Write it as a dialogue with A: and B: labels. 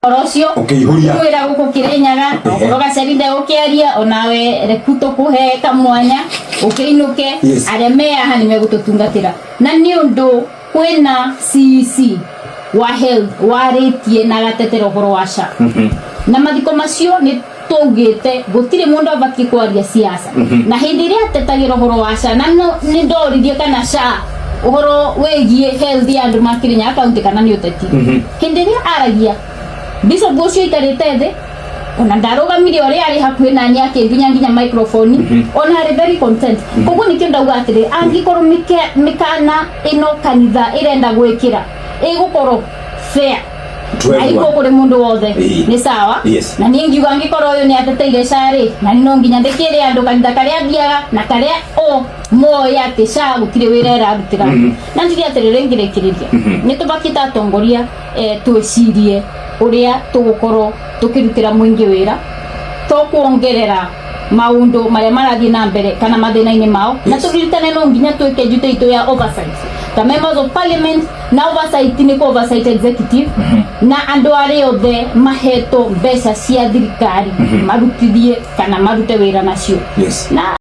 A: Orosio kwira guko Kirinyaga uroga serinde ukiaria onawe rekuto kuhe kamwanya ukiinuke aremea hani megututungatira na ni undu kwina CC wa health waritie na gatetero horo washa na mathiko macio ni tugite gutire mundu abaki kwaria siasa na hindi ria tetagiro horo washa na ni ndorithie kana sha uhoro wegie health ya andu makirinya akaunti kana ni uteti hindi ria aragia Biso gocio ikarete the ona ndarogamire ore ari hakuhe na nya nginya microphone ona ari very content koguo nikyo ndauga atire angikoro mikana ino kanitha irenda gwikira igukoro fair aiko kuri mundu wothe ni sawa na ningiuga angikoro uyu ni ateteire shari na no nginya ndikire andu kanitha karia thiaga na karia moya tesha gutire wira arutira na ndiria atirire ngirekiriria ni tubakita atongoria tucirie uria tugukoro tukirutira mwingi wira to kuongerera maundu maria marathi na mbere kana mathina-ini mao na turirikane no nginya twike njute itu ya oversight the members of parliament na oversight ni ko oversight executive na andu ari othe maheto mbeca cia thirikari marutithie kana marute wira nacio na